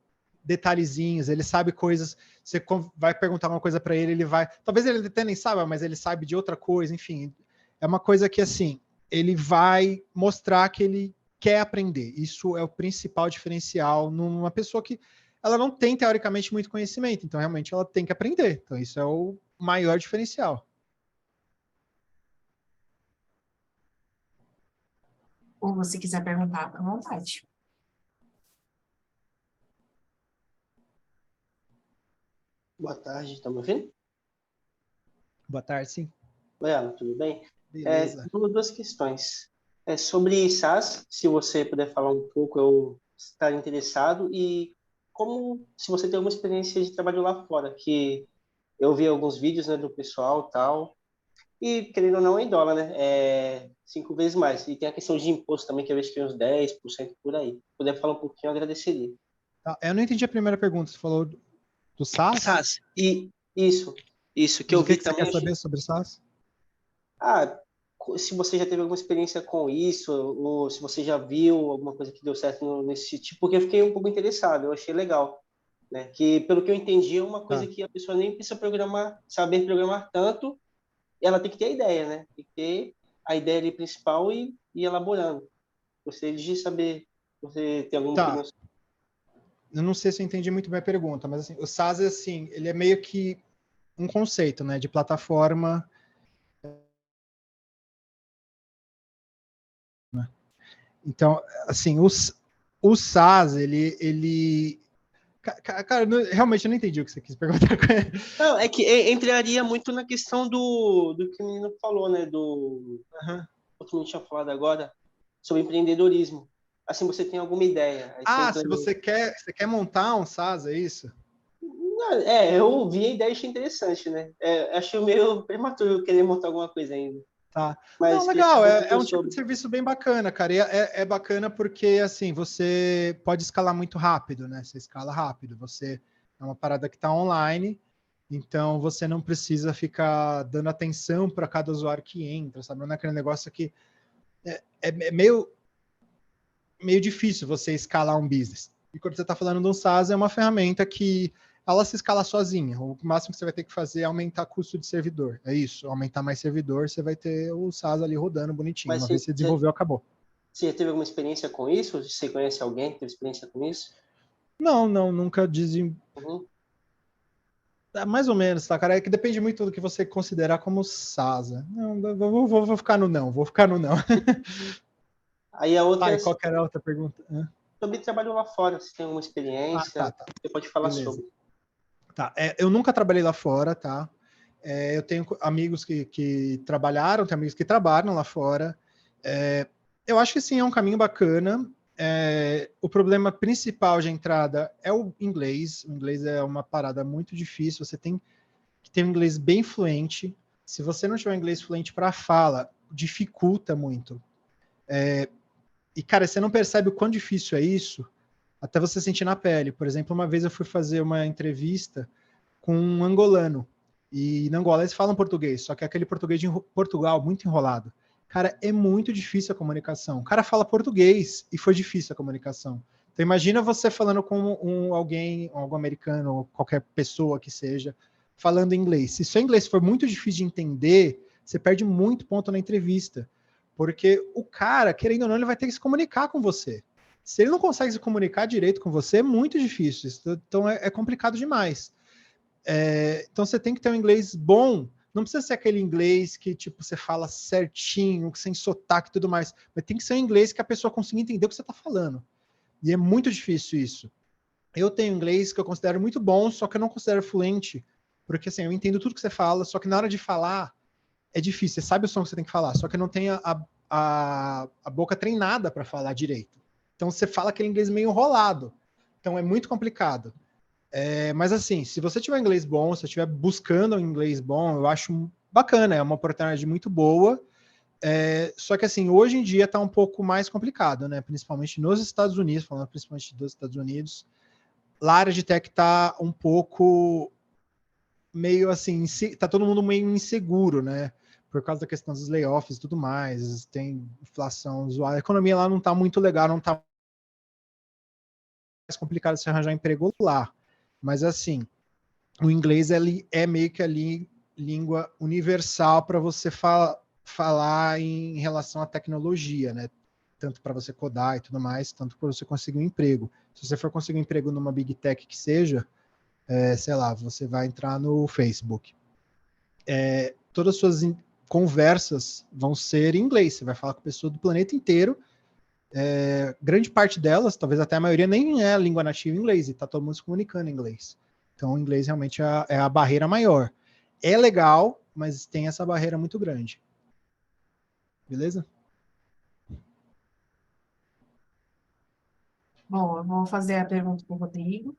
detalhezinhos, ele sabe coisas. Você vai perguntar uma coisa para ele, ele vai. Talvez ele até nem saiba, mas ele sabe de outra coisa, enfim. É uma coisa que, assim, ele vai mostrar que ele quer aprender. Isso é o principal diferencial numa pessoa que ela não tem, teoricamente, muito conhecimento. Então, realmente, ela tem que aprender. Então, isso é o maior diferencial.
Ou você quiser perguntar, à vontade.
Boa tarde, tá me ouvindo?
Boa tarde, sim.
Oi, Alan, tudo bem?
Beleza.
Duas questões. Sobre SaaS, se você puder falar um pouco, eu estaria interessado. E se você tem alguma experiência de trabalho lá fora, que eu vi alguns vídeos, né, do pessoal e tal, e querendo ou não, é em dólar, né? 5 vezes mais. E tem a questão de imposto também, que eu vejo que tem uns 10% por aí. Se puder falar um pouquinho, eu agradeceria.
Tá, eu não entendi a primeira pergunta. Você falou do SaaS?
SaaS, e isso que
Mas
eu
o que
vi
que você
também.
quer saber sobre SaaS?
Se você já teve alguma experiência com isso, ou se você já viu alguma coisa que deu certo nesse tipo, porque eu fiquei um pouco interessado, eu achei legal, né? Que, pelo que eu entendi, é uma coisa que a pessoa nem precisa saber programar tanto, ela tem que ter a ideia, né? Tem que ter a ideia ali principal e ir elaborando. Gostaria de saber, você tem alguma opinião?
Eu não sei se eu entendi muito bem a pergunta, mas assim, o SaaS, assim, ele é meio que um conceito, né, de plataforma. Então, assim, o SaaS, ele... Cara, realmente eu não entendi o que você quis perguntar.
Não, é que entraria muito na questão do que o menino falou, né? O que a gente tinha falado agora, sobre empreendedorismo. Assim, você tem alguma ideia.
Se você quer montar um SaaS, é isso?
Eu ouvi a ideia e achei interessante, né? Achei meio prematuro querer montar alguma coisa ainda.
Tá.
Mas
não, legal, é um tipo de serviço bem bacana, cara. E é bacana porque, assim, você pode escalar muito rápido, né? Você escala rápido. É uma parada que está online, então você não precisa ficar dando atenção para cada usuário que entra, sabe? Não é aquele negócio que é meio difícil você escalar um business. E quando você está falando de um SaaS, é uma ferramenta que ela se escala sozinha. O máximo que você vai ter que fazer é aumentar custo de servidor. É isso, aumentar mais servidor, você vai ter o SaaS ali rodando bonitinho. Uma vez que você desenvolveu, acabou.
Você já teve alguma experiência com isso? Você conhece alguém que teve experiência com isso?
Não, nunca dizem. Mais ou menos, tá, cara? É que depende muito do que você considerar como SaaS. Não, vou ficar no não,
Aí a outra
qual que era a outra pergunta?
Sobre trabalho lá fora, se tem alguma experiência,
tá.
você pode falar
Beleza.
sobre.
Tá, eu nunca trabalhei lá fora, tá? Eu tenho amigos que trabalharam, tenho amigos que trabalham lá fora. Eu acho que sim, é um caminho bacana. O problema principal de entrada é o inglês. O inglês é uma parada muito difícil. Você tem que ter um inglês bem fluente. Se você não tiver um inglês fluente para fala, dificulta muito. E, cara, você não percebe o quão difícil é isso até você sentir na pele. Por exemplo, uma vez eu fui fazer uma entrevista com um angolano. E na Angola eles falam português, só que é aquele português de Portugal, muito enrolado. Cara, é muito difícil a comunicação. O cara fala português e foi difícil a comunicação. Então imagina você falando com algum americano, ou qualquer pessoa que seja, falando inglês. Se seu inglês for muito difícil de entender, você perde muito ponto na entrevista. Porque o cara, querendo ou não, ele vai ter que se comunicar com você. Se ele não consegue se comunicar direito com você, é muito difícil. Então é complicado demais. Então você tem que ter um inglês bom. Não precisa ser aquele inglês que tipo você fala certinho, sem sotaque e tudo mais, mas tem que ser um inglês que a pessoa consiga entender o que você está falando. E é muito difícil isso. Eu tenho inglês que eu considero muito bom, só que eu não considero fluente, porque assim, eu entendo tudo que você fala, só que na hora de falar é difícil. Você sabe o som que você tem que falar, só que não tem a boca treinada para falar direito. Então você fala aquele inglês meio enrolado. Então é muito complicado. Mas assim, se você tiver inglês bom, se você estiver buscando um inglês bom, eu acho bacana, é uma oportunidade muito boa. Só que assim, hoje em dia está um pouco mais complicado, né? Principalmente nos Estados Unidos, falando principalmente dos Estados Unidos, lá a área de tech está um pouco meio assim, tá todo mundo meio inseguro, né? Por causa da questão dos layoffs e tudo mais, tem inflação, a economia lá não está muito legal, não está mais complicado de se arranjar emprego lá. Mas assim, o inglês é meio que a língua universal para você falar em relação à tecnologia, né? Tanto para você codar e tudo mais, tanto para você conseguir um emprego. Se você for conseguir um emprego numa big tech que seja, sei lá, você vai entrar no Facebook. Todas as suas conversas vão ser em inglês. Você vai falar com pessoas do planeta inteiro. Grande parte delas, talvez até a maioria, nem é a língua nativa em inglês, e está todo mundo se comunicando em inglês. Então, o inglês realmente é a barreira maior. É legal, mas tem essa barreira muito grande. Beleza?
Bom, eu vou fazer a pergunta para o Rodrigo.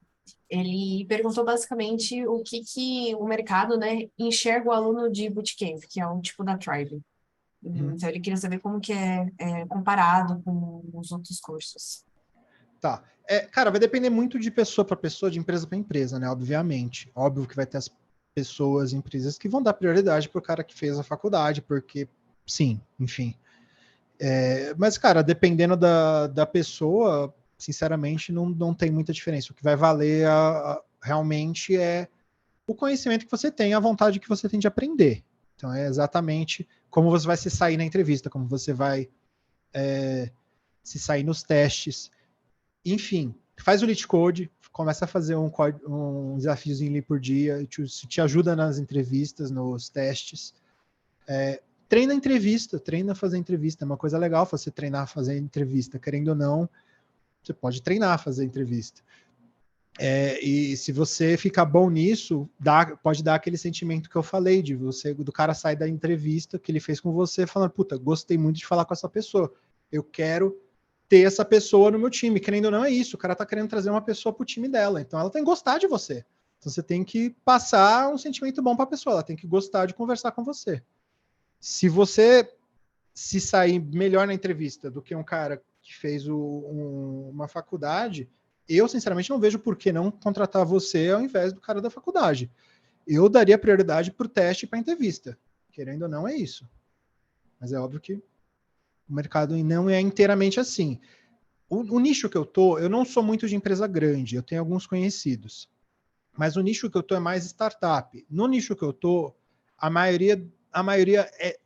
Ele perguntou basicamente o que o mercado, né, enxerga o aluno de bootcamp, que é um tipo da Tribe. Então, ele queria saber como que é comparado com os outros cursos.
Tá. Cara, vai depender muito de pessoa para pessoa, de empresa para empresa, né? Obviamente. Óbvio que vai ter as pessoas, empresas que vão dar prioridade pro cara que fez a faculdade, porque, sim, enfim. Mas, cara, dependendo da pessoa, sinceramente, não tem muita diferença. O que vai valer realmente é o conhecimento que você tem, a vontade que você tem de aprender. Então, é exatamente como você vai se sair na entrevista, como você vai se sair nos testes. Enfim, faz o Lit Code, começa a fazer um desafiozinho ali por dia, isso te ajuda nas entrevistas, nos testes. Treina a entrevista, treina a fazer entrevista. É uma coisa legal você treinar a fazer entrevista. Querendo ou não, você pode treinar a fazer entrevista. E se você ficar bom nisso, pode dar aquele sentimento que eu falei, do cara sair da entrevista que ele fez com você, falando, puta, gostei muito de falar com essa pessoa. Eu quero ter essa pessoa no meu time. Querendo ou não, é isso. O cara tá querendo trazer uma pessoa pro time dela. Então ela tem que gostar de você. Então você tem que passar um sentimento bom pra pessoa. Ela tem que gostar de conversar com você. Se você se sair melhor na entrevista do que um cara que fez uma faculdade, eu, sinceramente, não vejo por que não contratar você ao invés do cara da faculdade. Eu daria prioridade para o teste e para a entrevista. Querendo ou não, é isso. Mas é óbvio que o mercado não é inteiramente assim. O nicho que eu não sou muito de empresa grande, eu tenho alguns conhecidos. Mas o nicho que eu tô é mais startup. No nicho que eu tô, a maioria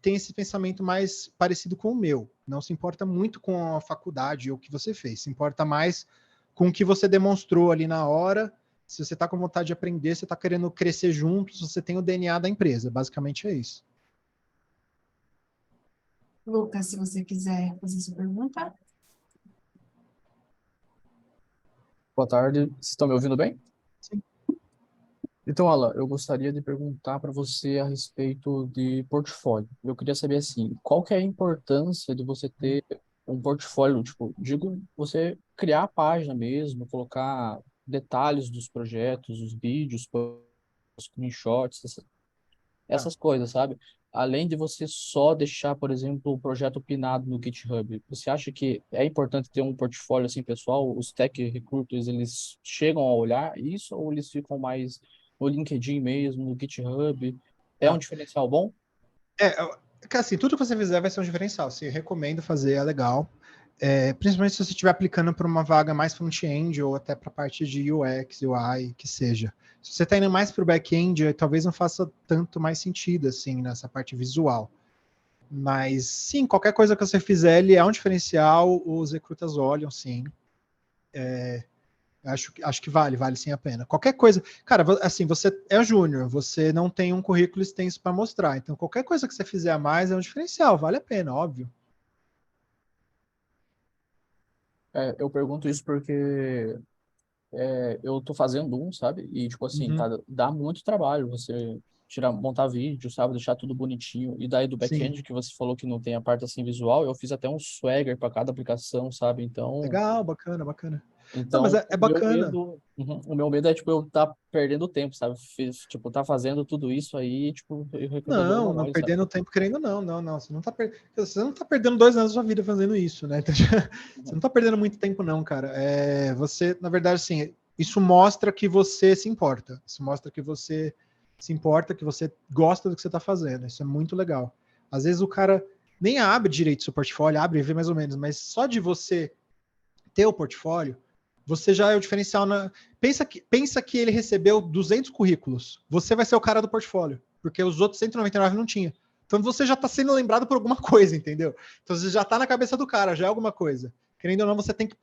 tem esse pensamento mais parecido com o meu. Não se importa muito com a faculdade ou o que você fez. Se importa mais com o que você demonstrou ali na hora. Se você está com vontade de aprender, se você está querendo crescer juntos, você tem o DNA da empresa. Basicamente é isso.
Lucas, se você quiser fazer sua pergunta.
Boa tarde, vocês estão me ouvindo bem?
Sim.
Então, Alan, eu gostaria de perguntar para você a respeito de portfólio. Eu queria saber assim, qual que é a importância de você ter um portfólio, tipo, digo, você criar a página mesmo, colocar detalhes dos projetos, os vídeos, os screenshots,
Tá.
essas coisas, sabe? Além de você só deixar, por exemplo, o projeto pinado no GitHub, você acha que é importante ter um portfólio assim, pessoal? Os tech recruiters, eles chegam a olhar isso ou eles ficam mais no LinkedIn mesmo, no GitHub? É um
Tá.
diferencial bom?
Que assim, tudo que você fizer vai ser um diferencial. Se recomendo fazer, é legal. Principalmente se você estiver aplicando para uma vaga mais front-end ou até para a parte de UX, UI, que seja. Se você está indo mais para o back-end, talvez não faça tanto mais sentido assim nessa parte visual. Mas sim, qualquer coisa que você fizer, ele é um diferencial, os recrutas olham, sim. Acho que vale sim a pena. Qualquer coisa, cara, assim, você é júnior, você não tem um currículo extenso para mostrar, então qualquer coisa que você fizer a mais é um diferencial, vale a pena, óbvio.
Eu pergunto isso porque eu tô fazendo um, sabe? E, tipo assim,
Uhum,
dá muito trabalho você montar vídeo, sabe? Deixar tudo bonitinho. E daí do
sim,
back-end, que você falou que não tem a parte assim visual, eu fiz até um swagger para cada aplicação, sabe? Então,
legal, bacana, bacana. Não, mas
então
é bacana.
o meu medo é, tipo, eu tá perdendo tempo, sabe? Tipo, tá fazendo tudo isso aí, tipo, e o recrutador
Não,
não
não
olha, sabe?
perdendo tempo querendo, não. Você não tá perdendo 2 anos da sua vida fazendo isso, né? Então, você não tá perdendo muito tempo, não, cara. Você, na verdade, assim, isso mostra que você se importa. Isso mostra que você se importa, que você gosta do que você tá fazendo. Isso é muito legal. Às vezes o cara nem abre direito o seu portfólio, abre e vê mais ou menos, mas só de você ter o portfólio, você já é o diferencial na. Pensa que ele recebeu 200 currículos. Você vai ser o cara do portfólio, porque os outros 199 não tinha. Então você já está sendo lembrado por alguma coisa, entendeu? Então você já está na cabeça do cara, já é alguma coisa. Querendo ou não, você tem que.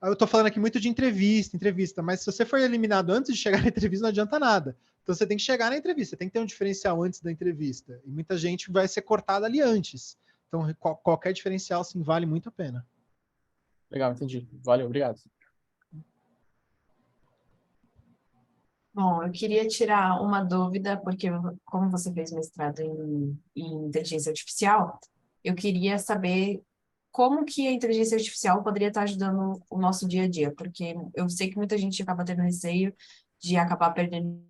Eu estou falando aqui muito de entrevista, mas se você for eliminado antes de chegar na entrevista, não adianta nada. Então você tem que chegar na entrevista, tem que ter um diferencial antes da entrevista. E muita gente vai ser cortada ali antes. Então qualquer diferencial, sim, vale muito a pena.
Legal, entendi. Valeu, obrigado.
Bom, eu queria tirar uma dúvida, porque como você fez mestrado em inteligência artificial, eu queria saber como que a inteligência artificial poderia estar ajudando o nosso dia a dia, porque eu sei que muita gente acaba tendo receio de acabar perdendo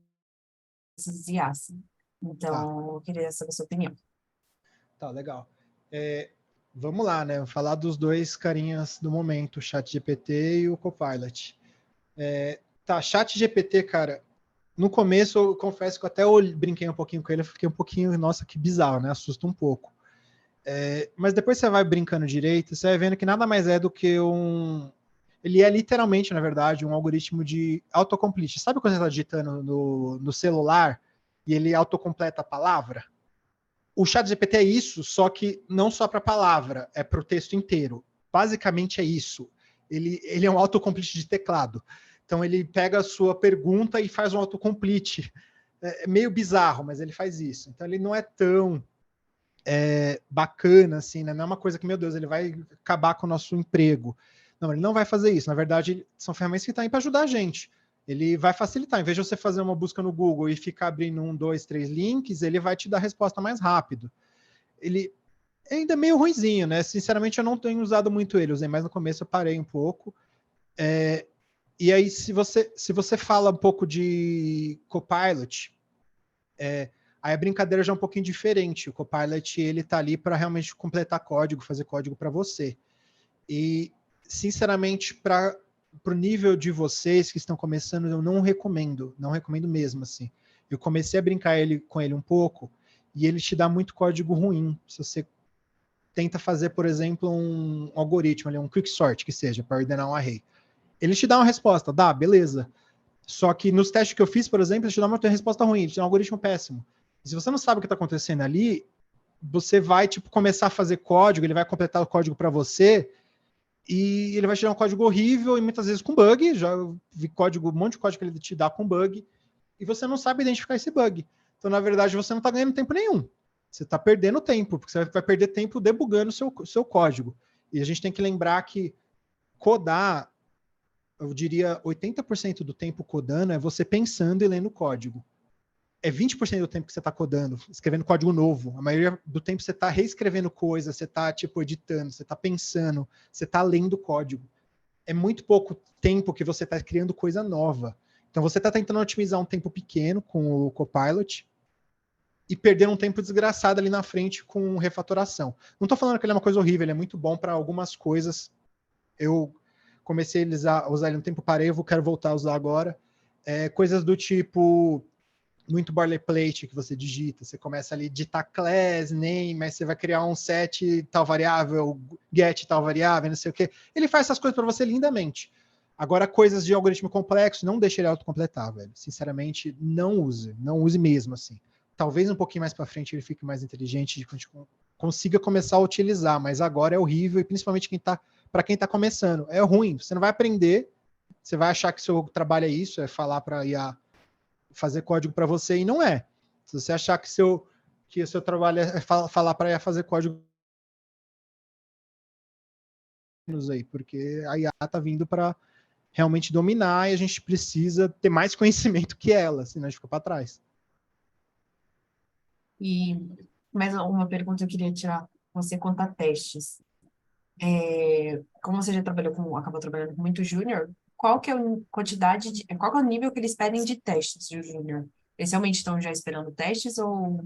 esses IAs.
Tá.
Então, eu queria saber a sua opinião.
Tá, legal. Vamos lá, né? Vou falar dos dois carinhas do momento, o ChatGPT e o Copilot. Tá, ChatGPT, cara, no começo eu confesso que eu até brinquei um pouquinho com ele, eu fiquei um pouquinho, nossa, que bizarro, né? Assusta um pouco. Mas depois você vai brincando direito, você vai vendo que nada mais é do que Ele é literalmente, na verdade, um algoritmo de autocomplete. Sabe quando você está digitando no celular e ele autocompleta a palavra? O ChatGPT é isso, só que não só para a palavra, é para o texto inteiro. Basicamente é isso. Ele é um autocomplete de teclado. Então ele pega a sua pergunta e faz um autocomplete. É meio bizarro, mas ele faz isso. Então ele não é tão bacana assim, né? Não é uma coisa que, meu Deus, ele vai acabar com o nosso emprego. Não, ele não vai fazer isso. Na verdade, são ferramentas que estão aí para ajudar a gente. Ele vai facilitar. Em vez de você fazer uma busca no Google e ficar abrindo 1, 2, 3 links, ele vai te dar a resposta mais rápido. Ele é ainda meio ruinzinho, né? Sinceramente, eu não tenho usado muito ele. Usei mais no começo, eu parei um pouco. E aí, se você fala um pouco de Copilot, aí a brincadeira já é um pouquinho diferente. O Copilot, ele tá ali para realmente completar código, fazer código para você. E, sinceramente, para o nível de vocês que estão começando, eu não recomendo mesmo, assim. Eu comecei a brincar com ele um pouco, e ele te dá muito código ruim. Se você tenta fazer, por exemplo, um algoritmo, um quicksort, que seja, para ordenar um array. Ele te dá uma resposta, dá, beleza. Só que nos testes que eu fiz, por exemplo, ele te dá uma resposta ruim, ele te dá um algoritmo péssimo. E se você não sabe o que está acontecendo ali, você vai começar a fazer código, ele vai completar o código para você, e ele vai te dar um código horrível e muitas vezes com bug. Já vi um monte de código que ele te dá com bug, e você não sabe identificar esse bug. Então, na verdade, você não está ganhando tempo nenhum. Você está perdendo tempo, porque você vai perder tempo debugando o seu código. E a gente tem que lembrar que eu diria 80% do tempo codando é você pensando e lendo código. é 20% do tempo que você está codando, escrevendo código novo. A maioria do tempo você está reescrevendo coisa, você está tipo editando, você está pensando, você está lendo código. É muito pouco tempo que você está criando coisa nova. Então você está tentando otimizar um tempo pequeno com o Copilot e perdendo um tempo desgraçado ali na frente com refatoração. Não estou falando que ele é uma coisa horrível, ele é muito bom para algumas coisas. Eu comecei a usar ele um tempo, parei, eu quero voltar a usar agora. Coisas do tipo muito boilerplate que você digita, você começa ali a digitar class, name, mas você vai criar um set tal variável, get tal variável, não sei o quê. Ele faz essas coisas para você lindamente. Agora, coisas de algoritmo complexo, não deixe ele autocompletar, velho. Sinceramente, não use mesmo, assim. Talvez um pouquinho mais para frente ele fique mais inteligente, consiga começar a utilizar, mas agora é horrível, e principalmente para quem está começando. É ruim, você não vai aprender, você vai achar que seu trabalho é isso, é falar para IA fazer código para você, e não é. Se você achar que o seu trabalho é falar para IA fazer código aí, porque a IA está vindo para realmente dominar e a gente precisa ter mais conhecimento que ela, senão a gente fica para trás.
E mais uma pergunta eu queria tirar você quanto a testes. Como você já acabou trabalhando com muito júnior, qual que é a quantidade qual que é o nível que eles pedem de testes de júnior? Eles realmente estão já esperando testes ou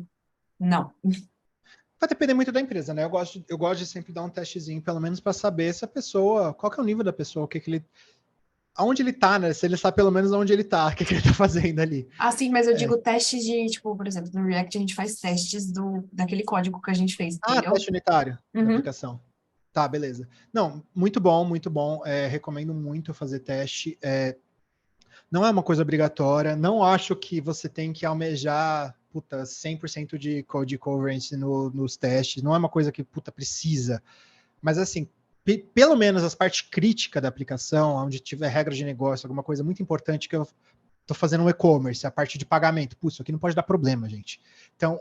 não?
Vai depender muito da empresa, né? Eu gosto de sempre dar um testezinho, pelo menos para saber se a pessoa, qual que é o nível da pessoa, aonde ele tá, né? Se ele sabe pelo menos onde ele tá, o que ele tá fazendo ali.
Ah, sim, mas eu digo testes de, tipo, por exemplo, no React a gente faz testes daquele código que a gente fez, entendeu?
Teste unitário da
Uhum.
aplicação. Tá, beleza. Não, muito bom, muito bom. Recomendo muito fazer teste. Não é uma coisa obrigatória. Não acho que você tem que almejar 100% de code coverage nos testes. Não é uma coisa que precisa. Mas assim, pelo menos as partes críticas da aplicação, onde tiver regra de negócio, alguma coisa muito importante que eu estou fazendo um e-commerce, a parte de pagamento. Putz, isso aqui não pode dar problema, gente. Então,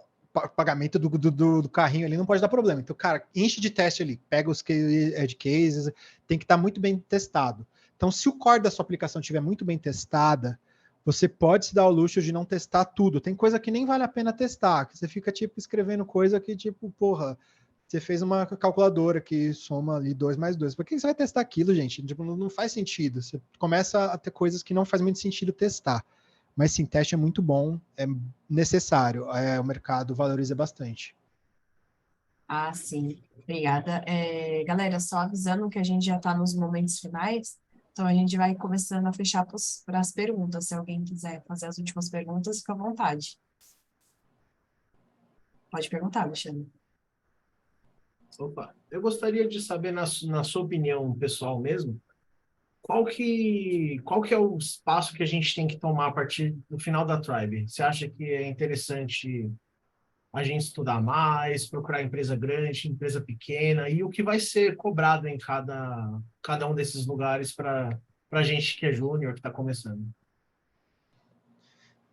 pagamento do carrinho ali não pode dar problema. Então, cara, enche de teste ali, pega os edge cases, tem que estar muito bem testado. Então, se o core da sua aplicação estiver muito bem testada, você pode se dar o luxo de não testar tudo. Tem coisa que nem vale a pena testar, que você fica, tipo, escrevendo coisa que, tipo, porra, você fez uma calculadora que soma ali 2 mais 2. Por que você vai testar aquilo, gente? Tipo, não faz sentido. Você começa a ter coisas que não faz muito sentido testar. Mas sim, teste é muito bom, é necessário, o mercado valoriza bastante.
Ah, sim. Obrigada. Galera, só avisando que a gente já está nos momentos finais, então a gente vai começando a fechar para as perguntas. Se alguém quiser fazer as últimas perguntas, fica à vontade. Pode perguntar, Alexandre.
Opa, eu gostaria de saber, na sua opinião pessoal mesmo, qual que é o espaço que a gente tem que tomar a partir do final da Tribe? Você acha que é interessante a gente estudar mais, procurar empresa grande, empresa pequena, e o que vai ser cobrado em cada um desses lugares para a gente que é júnior, que está começando?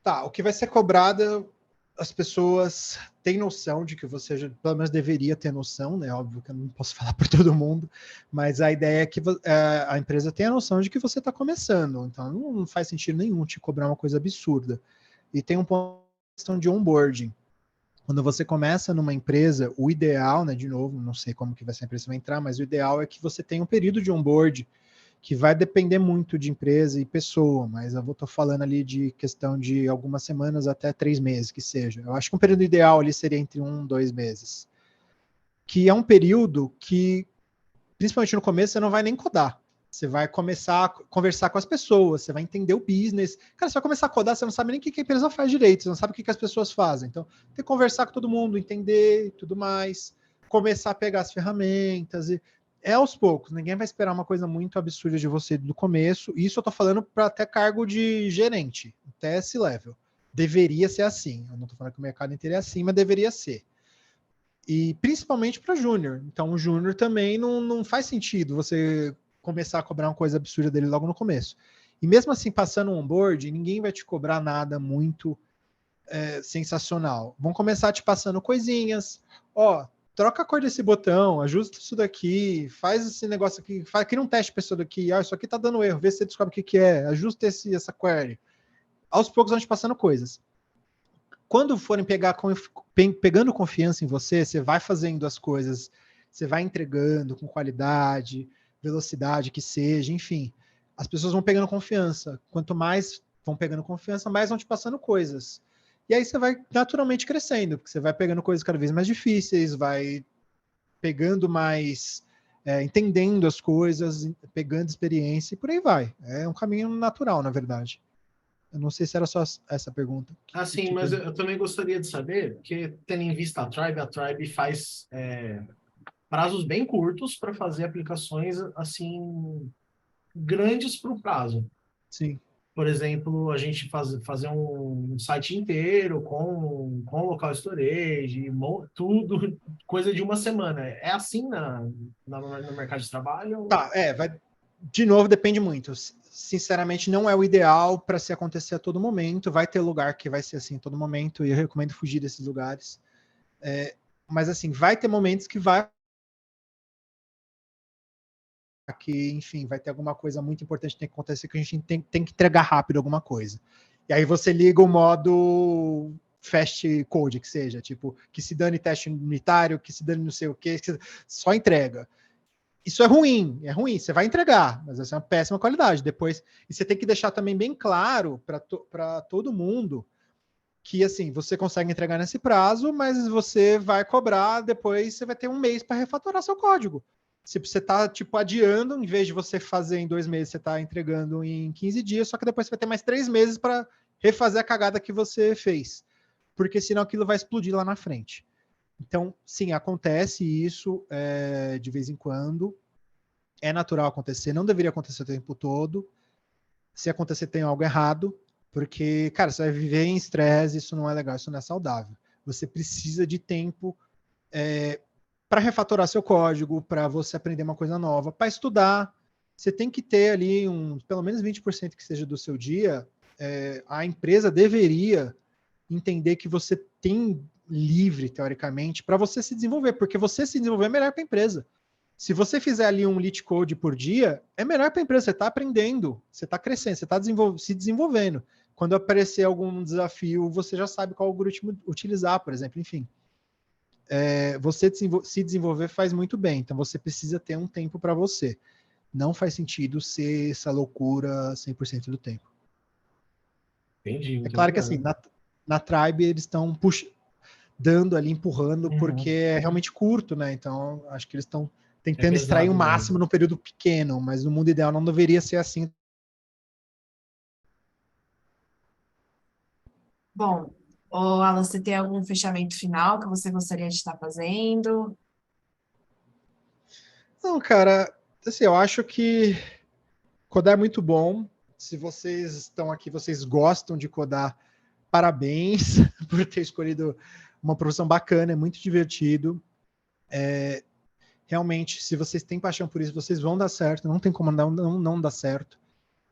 Tá, o que vai ser cobrado, as pessoas têm noção de que você, pelo menos deveria ter noção, né? Óbvio que eu não posso falar por todo mundo, mas a ideia é que a empresa tenha noção de que você está começando, então não faz sentido nenhum te cobrar uma coisa absurda. E tem um ponto questão de onboarding. Quando você começa numa empresa, o ideal, né, de novo, não sei como que essa empresa vai entrar, mas o ideal é que você tenha um período de onboard que vai depender muito de empresa e pessoa, mas eu estou falando ali de questão de algumas semanas até 3 meses, que seja. Eu acho que um período ideal ali seria entre 1 e 2 meses. Que é um período que, principalmente no começo, você não vai nem codar. Você vai começar a conversar com as pessoas, você vai entender o business. Cara, você vai começar a codar, você não sabe nem o que a empresa faz direito, você não sabe o que as pessoas fazem. Então, tem que conversar com todo mundo, entender e tudo mais, começar a pegar as ferramentas. É aos poucos, ninguém vai esperar uma coisa muito absurda de você do começo. Isso eu tô falando para até cargo de gerente, até esse level. Deveria ser assim. Eu não tô falando que o mercado inteiro é assim, mas deveria ser. E principalmente para júnior. Então, o júnior também não faz sentido você começar a cobrar uma coisa absurda dele logo no começo. E mesmo assim, passando um onboard, ninguém vai te cobrar nada muito sensacional. Vão começar te passando coisinhas. Ó, troca a cor desse botão, ajusta isso daqui, faz esse negócio aqui, cria um teste para isso daqui. Isso aqui tá dando erro, vê se você descobre o que é, ajusta essa query. Aos poucos vão te passando coisas. quando forem pegando confiança em você, você vai fazendo as coisas, você vai entregando com qualidade, velocidade que seja, enfim. As pessoas vão pegando confiança. Quanto mais vão pegando confiança, mais vão te passando coisas. E aí você vai naturalmente crescendo, porque você vai pegando coisas cada vez mais difíceis, vai pegando mais, entendendo as coisas, pegando experiência e por aí vai. É um caminho natural, na verdade. Eu não sei se era só essa pergunta.
Assim, mas eu também gostaria de saber, porque tendo em vista a Tribe faz prazos bem curtos para fazer aplicações assim grandes para o prazo.
Sim.
Por exemplo, a gente fazer um site inteiro com local storage, tudo, coisa de uma semana. É assim no mercado de trabalho?
Tá, de novo, depende muito. Sinceramente, não é o ideal para se acontecer a todo momento. Vai ter lugar que vai ser assim a todo momento, e eu recomendo fugir desses lugares. Mas, assim, vai ter momentos que enfim, vai ter alguma coisa muito importante que tem que acontecer, que a gente tem que entregar rápido alguma coisa. E aí você liga o modo fast code, que seja, tipo, que se dane teste unitário, que se dane não sei o quê, só entrega. Isso é ruim, você vai entregar, mas essa é uma péssima qualidade. Depois, e você tem que deixar também bem claro para todo mundo que, assim, você consegue entregar nesse prazo, mas você vai cobrar, depois você vai ter um mês para refatorar seu código. Se você está, tipo, adiando, em vez de você fazer em 2 meses, você está entregando em 15 dias, só que depois você vai ter mais 3 meses para refazer a cagada que você fez. Porque senão aquilo vai explodir lá na frente. Então, sim, acontece isso de vez em quando. É natural acontecer, não deveria acontecer o tempo todo. Se acontecer, tem algo errado. Porque, cara, você vai viver em estresse, isso não é legal, isso não é saudável. Você precisa de tempo para refatorar seu código, para você aprender uma coisa nova, para estudar. Você tem que ter ali pelo menos 20% que seja do seu dia. A empresa deveria entender que você tem livre, teoricamente, para você se desenvolver, porque você se desenvolver é melhor para a empresa. Se você fizer ali um lead code por dia, é melhor para a empresa, você está aprendendo, você está crescendo, você está se desenvolvendo. Quando aparecer algum desafio, você já sabe qual algoritmo utilizar, por exemplo, enfim. Você se desenvolver faz muito bem, então você precisa ter um tempo para você. Não faz sentido ser essa loucura 100% do tempo.
Entendi.
É claro que assim, na Tribe eles estão dando ali, empurrando, porque é realmente curto, né? Então, acho que eles estão tentando extrair o máximo no período pequeno, mas no mundo ideal não deveria ser assim.
Bom, Alan, você tem algum fechamento final que você gostaria de estar fazendo?
Não, cara, assim, eu acho que codar é muito bom. Se vocês estão aqui, vocês gostam de codar, parabéns por ter escolhido uma profissão bacana, é muito divertido. Realmente, se vocês têm paixão por isso, vocês vão dar certo, não tem como não dar certo.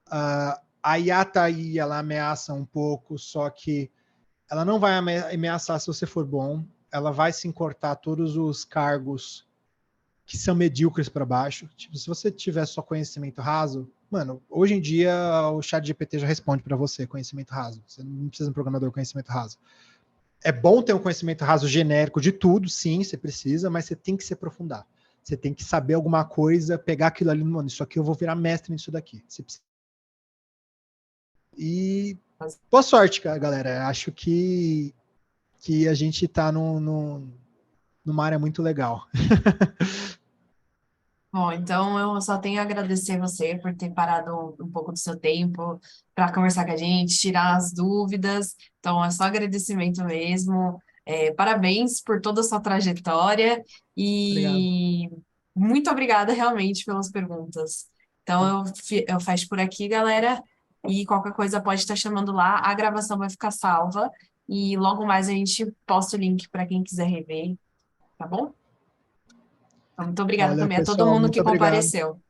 A IA tá aí, ela ameaça um pouco, só que ela não vai ameaçar se você for bom, ela vai se encortar todos os cargos que são medíocres para baixo. Tipo, se você tiver só conhecimento raso, mano, hoje em dia o ChatGPT já responde para você conhecimento raso. Você não precisa de um programador com conhecimento raso. É bom ter um conhecimento raso genérico de tudo, sim, você precisa, mas você tem que se aprofundar. Você tem que saber alguma coisa, pegar aquilo ali, mano, isso aqui eu vou virar mestre nisso daqui. Você precisa. E boa sorte, galera. Acho que a gente tá numa área muito legal.
Bom, então eu só tenho a agradecer você por ter parado um pouco do seu tempo para conversar com a gente, tirar as dúvidas. Então, é só agradecimento mesmo. Parabéns por toda a sua trajetória
Obrigado.
e muito obrigada realmente pelas perguntas. Então, eu fecho por aqui, galera, e qualquer coisa pode estar chamando lá. A gravação vai ficar salva e logo mais a gente posta o link para quem quiser rever, tá bom? Então, muito obrigada
Valeu,
também a todo
pessoal.
mundo
Muito
que
obrigado.
compareceu.